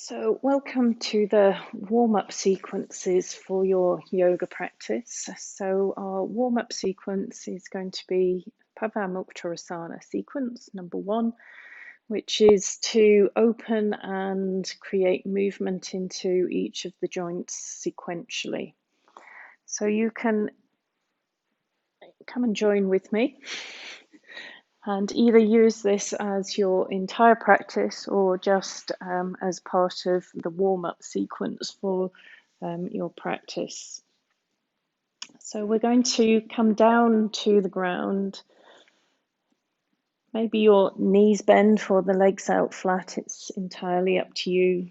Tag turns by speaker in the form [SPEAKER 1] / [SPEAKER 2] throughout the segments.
[SPEAKER 1] So, welcome to the warm-up sequences for your yoga practice. So, our warm-up sequence is going to be Pavamuktarasana sequence number 1, which is to open and create movement into each of the joints sequentially. So, you can come and join with me and either use this as your entire practice or just as part of the warm-up sequence for your practice. So we're going to come down to the ground. Maybe your knees bend or the legs out flat. It's entirely up to you.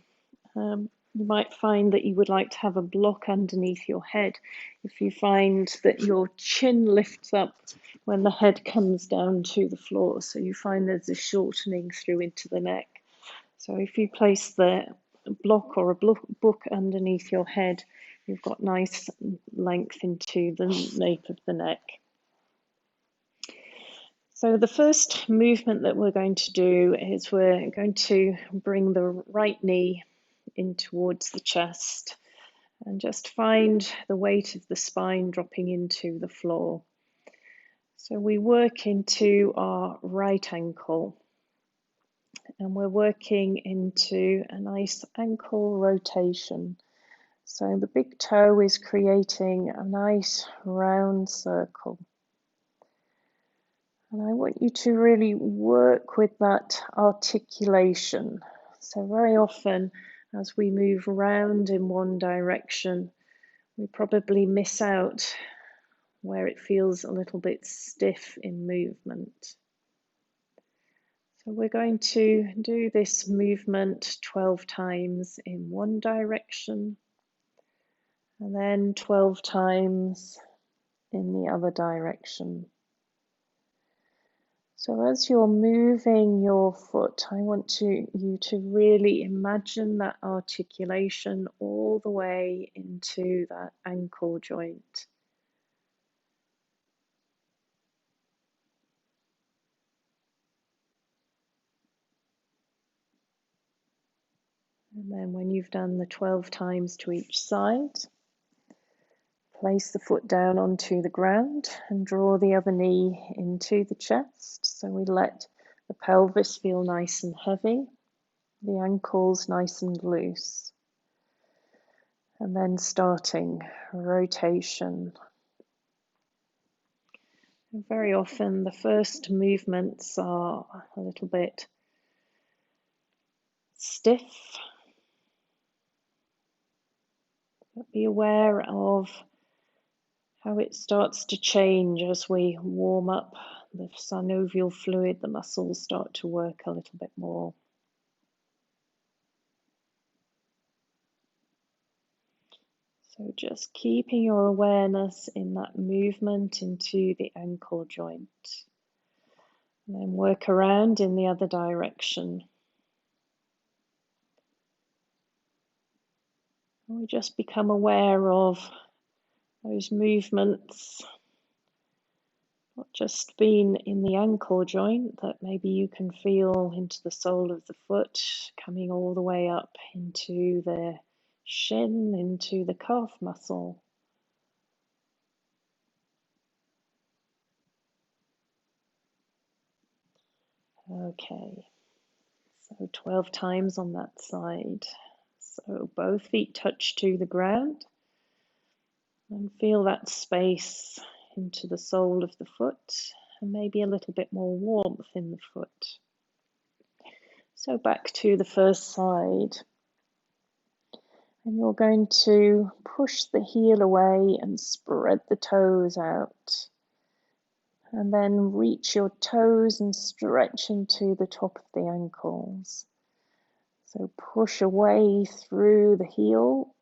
[SPEAKER 1] You might find that you would like to have a block underneath your head. If you find that your chin lifts up when the head comes down to the floor, so you find there's a shortening through into the neck. So if you place the block or a book underneath your head, you've got nice length into the nape of the neck. So the first movement that we're going to do is we're going to bring the right knee in towards the chest and just find the weight of the spine dropping into the floor. So we work into our right ankle and we're working into a nice ankle rotation. So the big toe is creating a nice round circle. And I want you to really work with that articulation. So very often as we move around in one direction, we probably miss out where it feels a little bit stiff in movement. So we're going to do this movement 12 times in one direction and then 12 times in the other direction. So as you're moving your foot, I want you to really imagine that articulation all the way into that ankle joint. And then when you've done the 12 times to each side, place the foot down onto the ground and draw the other knee into the chest. So we let the pelvis feel nice and heavy, the ankles nice and loose. And then starting rotation. And very often the first movements are a little bit stiff. But be aware of how it starts to change as we warm up the synovial fluid, the muscles start to work a little bit more. So just keeping your awareness in that movement into the ankle joint. And then work around in the other direction. And we just become aware of those movements, not just being in the ankle joint, that maybe you can feel into the sole of the foot, coming all the way up into the shin, into the calf muscle. Okay, so 12 times on that side. So both feet touch to the ground and feel that space into the sole of the foot and maybe a little bit more warmth in the foot. So back to the first side. And you're going to push the heel away and spread the toes out. And then reach your toes and stretch into the top of the ankles. So push away through the heel,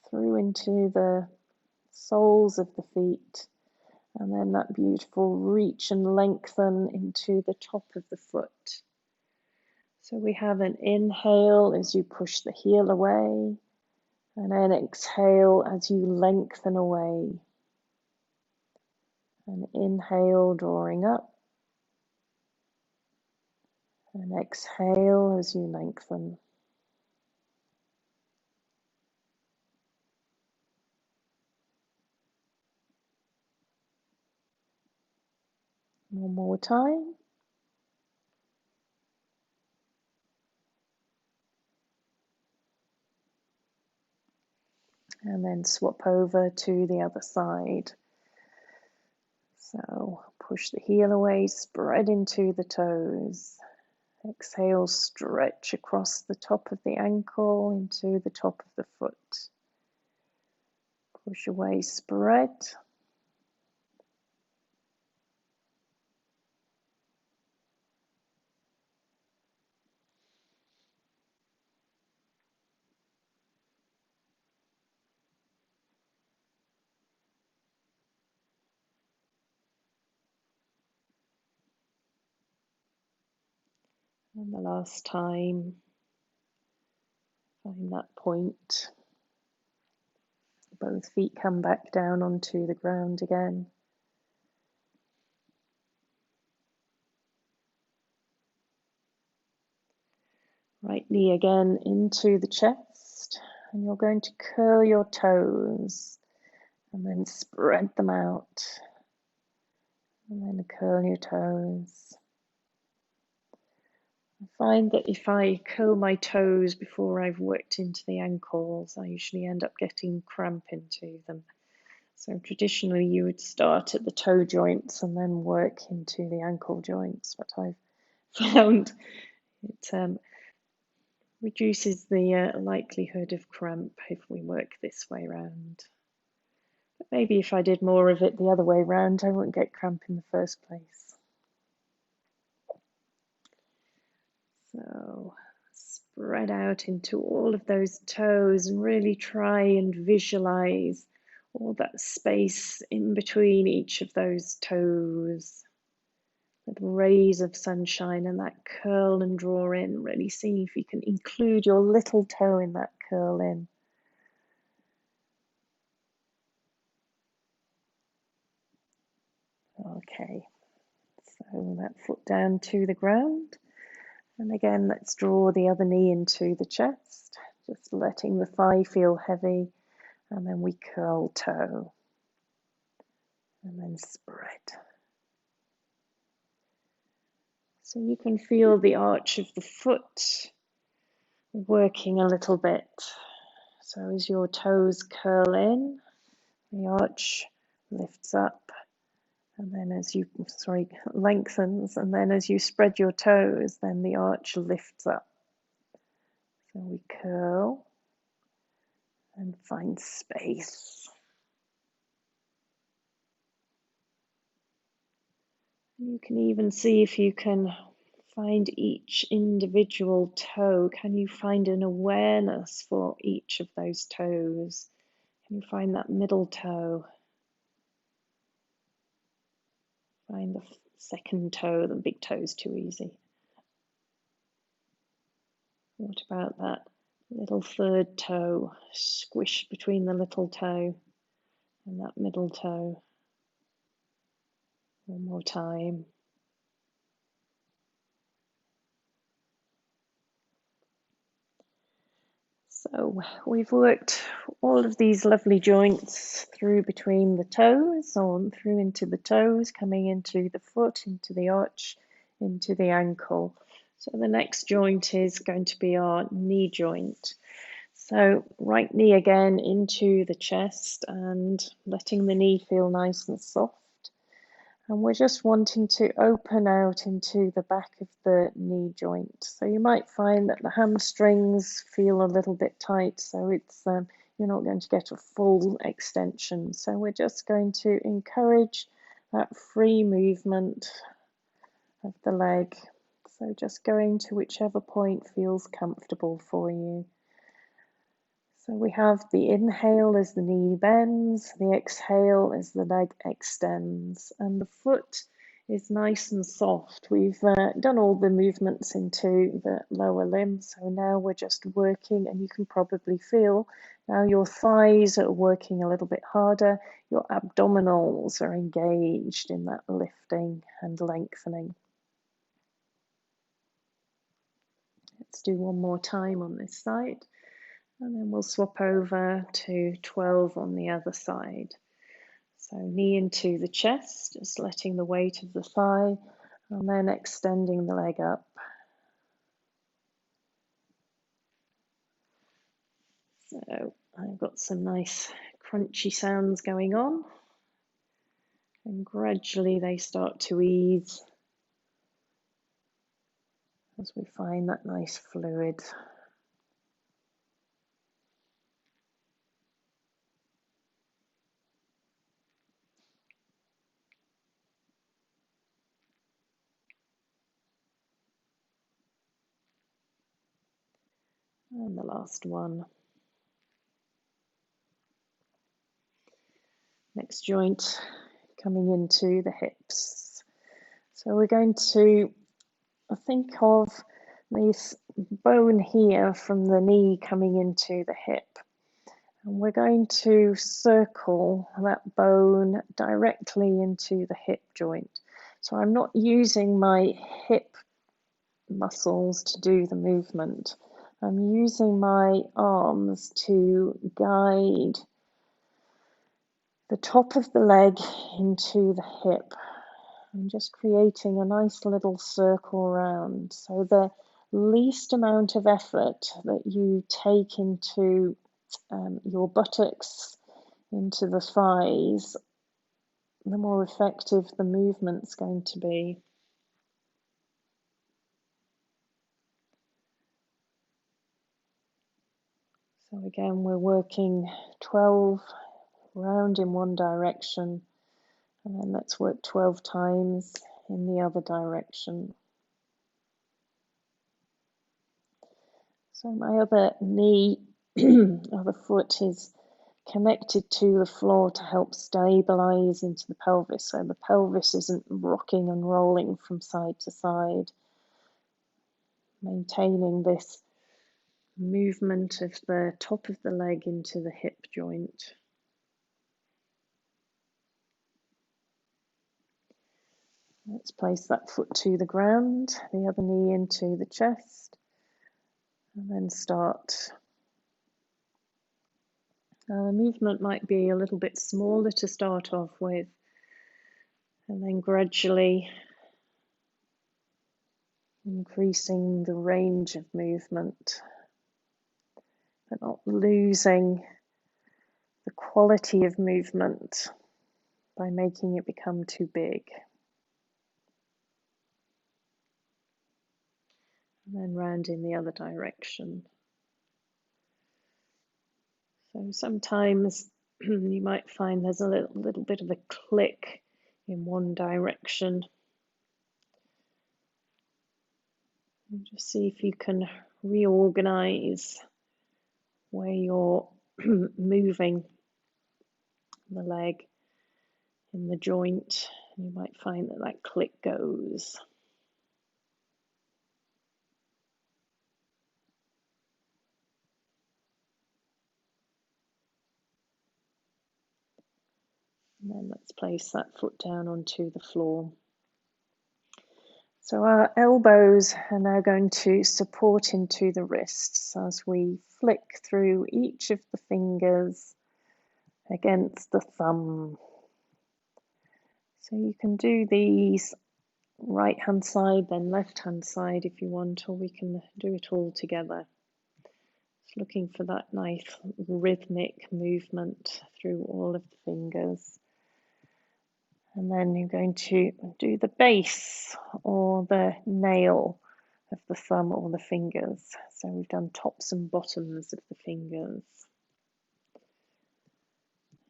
[SPEAKER 1] through into the soles of the feet. And then that beautiful reach and lengthen into the top of the foot. So we have an inhale as you push the heel away. And then exhale as you lengthen away. And inhale, drawing up. And exhale as you lengthen. One more time. And then swap over to the other side. So push the heel away, spread into the toes. Exhale, stretch across the top of the ankle into the top of the foot. Push away, spread. And the last time, find that point. Both feet come back down onto the ground again. Right knee again into the chest, and you're going to curl your toes and then spread them out, and then curl your toes. I find that if I curl my toes before I've worked into the ankles, I usually end up getting cramp into them. So traditionally you would start at the toe joints and then work into the ankle joints, but I've found it reduces the likelihood of cramp if we work this way round. But maybe if I did more of it the other way round, I wouldn't get cramp in the first place. So spread out into all of those toes and really try and visualize all that space in between each of those toes. Little rays of sunshine and that curl and draw in, really seeing if you can include your little toe in that curl in. Okay, so that foot down to the ground. And again, let's draw the other knee into the chest, just letting the thigh feel heavy. And then we curl toe. And then spread. So you can feel the arch of the foot working a little bit. So as your toes curl in, the arch lifts up, and then as you, lengthens, and then as you spread your toes, then the arch lifts up. So we curl and find space. You can even see if you can find each individual toe. Can you find an awareness for each of those toes? Can you find that middle toe? Find the second toe. The big toe is too easy. What about that little third toe? Squish between the little toe and that middle toe. One more time. So we've worked all of these lovely joints through between the toes, on through into the toes, coming into the foot, into the arch, into the ankle. So the next joint is going to be our knee joint. So right knee again into the chest and letting the knee feel nice and soft. And we're just wanting to open out into the back of the knee joint. So you might find that the hamstrings feel a little bit tight, so it's you're not going to get a full extension. So we're just going to encourage that free movement of the leg. So just going to whichever point feels comfortable for you. So we have the inhale as the knee bends, the exhale as the leg extends, and the foot is nice and soft. We've done all the movements into the lower limb, so now we're just working, and you can probably feel now your thighs are working a little bit harder, your abdominals are engaged in that lifting and lengthening. Let's do one more time on this side. And then we'll swap over to 12 on the other side. So knee into the chest, just letting the weight of the thigh, and then extending the leg up. So I've got some nice crunchy sounds going on, and gradually they start to ease as we find that nice fluid. And the last one. Next joint coming into the hips. So we're going to think of this bone here from the knee coming into the hip. And we're going to circle that bone directly into the hip joint. So I'm not using my hip muscles to do the movement. I'm using my arms to guide the top of the leg into the hip. I'm just creating a nice little circle around. So the least amount of effort that you take into your buttocks, into the thighs, the more effective the movement's going to be. So again, we're working 12 round in one direction, and then let's work 12 times in the other direction. So my other knee, other foot is connected to the floor to help stabilize into the pelvis, so the pelvis isn't rocking and rolling from side to side, maintaining this movement of the top of the leg into the hip joint. Let's place that foot to the ground, the other knee into the chest, and then start. Now the movement might be a little bit smaller to start off with, and then gradually increasing the range of movement, but not losing the quality of movement by making it become too big. And then round in the other direction. So sometimes you might find there's a little bit of a click in one direction. And just see if you can reorganize where you're moving the leg in the joint. And you might find that that click goes. And then let's place that foot down onto the floor. So our elbows are now going to support into the wrists as we flick through each of the fingers against the thumb. So you can do these right hand side, then left hand side if you want, or we can do it all together. Just looking for that nice rhythmic movement through all of the fingers. And then you're going to do the base or the nail of the thumb or the fingers. So we've done tops and bottoms of the fingers.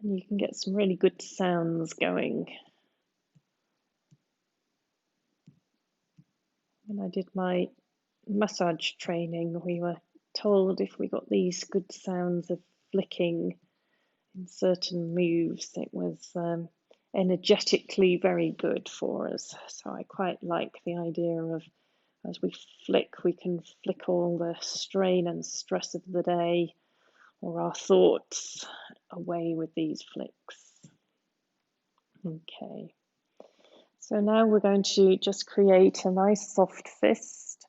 [SPEAKER 1] And you can get some really good sounds going. When I did my massage training, we were told if we got these good sounds of flicking in certain moves, it was energetically very good for us. So I quite like the idea of, as we flick, we can flick all the strain and stress of the day or our thoughts away with these flicks. Okay. So now we're going to just create a nice soft fist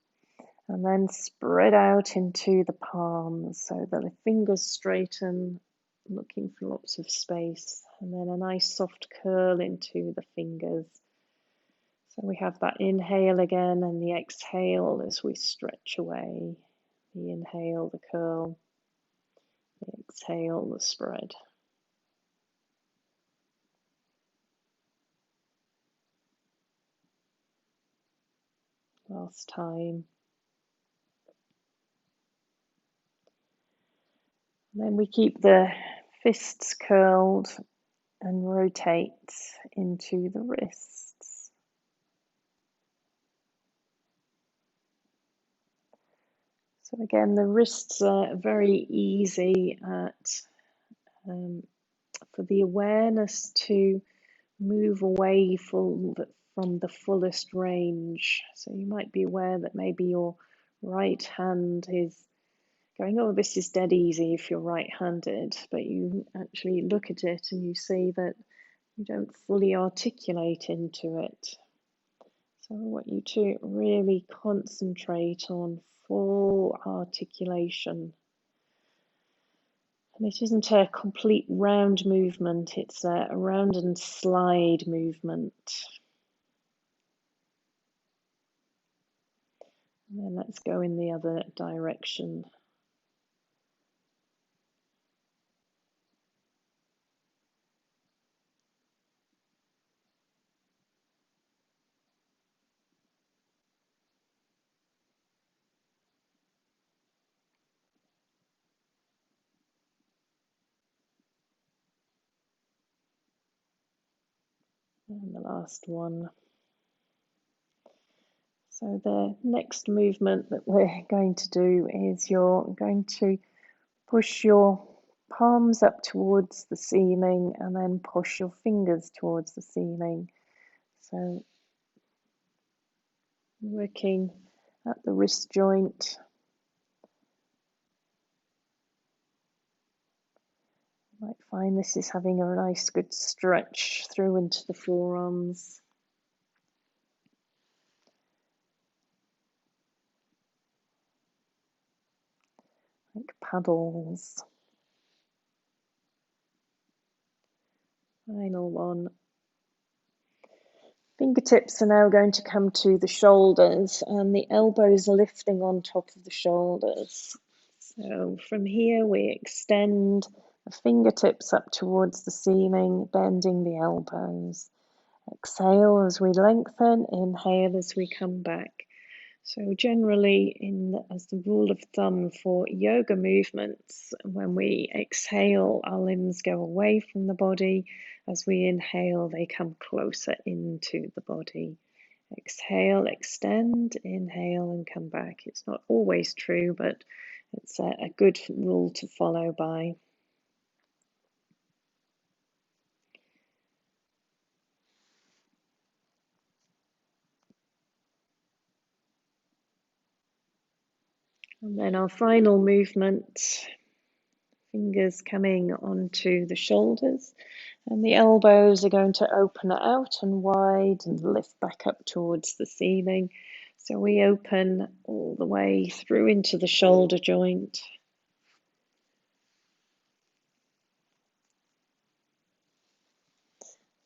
[SPEAKER 1] and then spread out into the palms so that the fingers straighten, looking for lots of space, and then a nice soft curl into the fingers. So we have that inhale again and the exhale as we stretch away. The inhale, the curl, the exhale, the spread. Last time. And then we keep the fists curled and rotate into the wrists. So again, the wrists are very easy for the awareness to move away from the fullest range. So you might be aware that maybe your right hand is going, oh, this is dead easy if you're right-handed, but you actually look at it and you see that you don't fully articulate into it. So I want you to really concentrate on full articulation. And it isn't a complete round movement, it's a round and slide movement. And then let's go in the other direction. And the last one. So the next movement that we're going to do is you're going to push your palms up towards the ceiling and then push your fingers towards the ceiling. So working at the wrist joint. You might find this is having a nice good stretch through into the forearms. Like paddles. Final one. Fingertips are now going to come to the shoulders and the elbows are lifting on top of the shoulders. So from here we extend the fingertips up towards the ceiling, bending the elbows. Exhale as we lengthen, inhale as we come back. So generally, as the rule of thumb for yoga movements, when we exhale, our limbs go away from the body. As we inhale, they come closer into the body. Exhale, extend, inhale, and come back. It's not always true, but it's a good rule to follow by. And then our final movement, fingers coming onto the shoulders, and the elbows are going to open out and wide and lift back up towards the ceiling. So we open all the way through into the shoulder joint.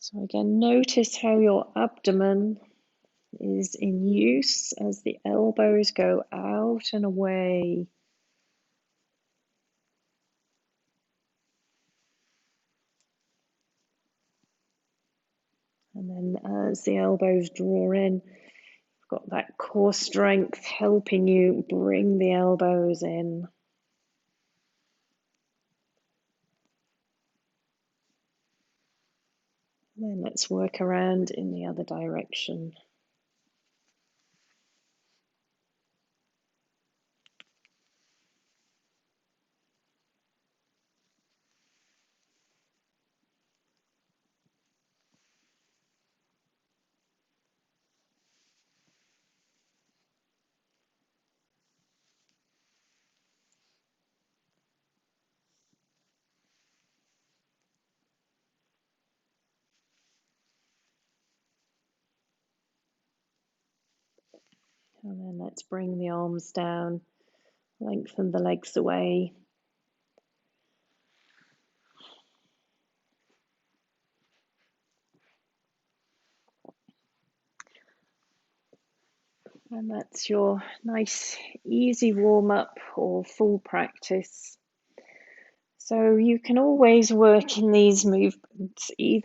[SPEAKER 1] So again, notice how your abdomen is in use as the elbows go out and away. And then as the elbows draw in, you've got that core strength helping you bring the elbows in. And then let's work around in the other direction. And then let's bring the arms down, lengthen the legs away. And that's your nice, easy warm up or full practice. So you can always work in these movements either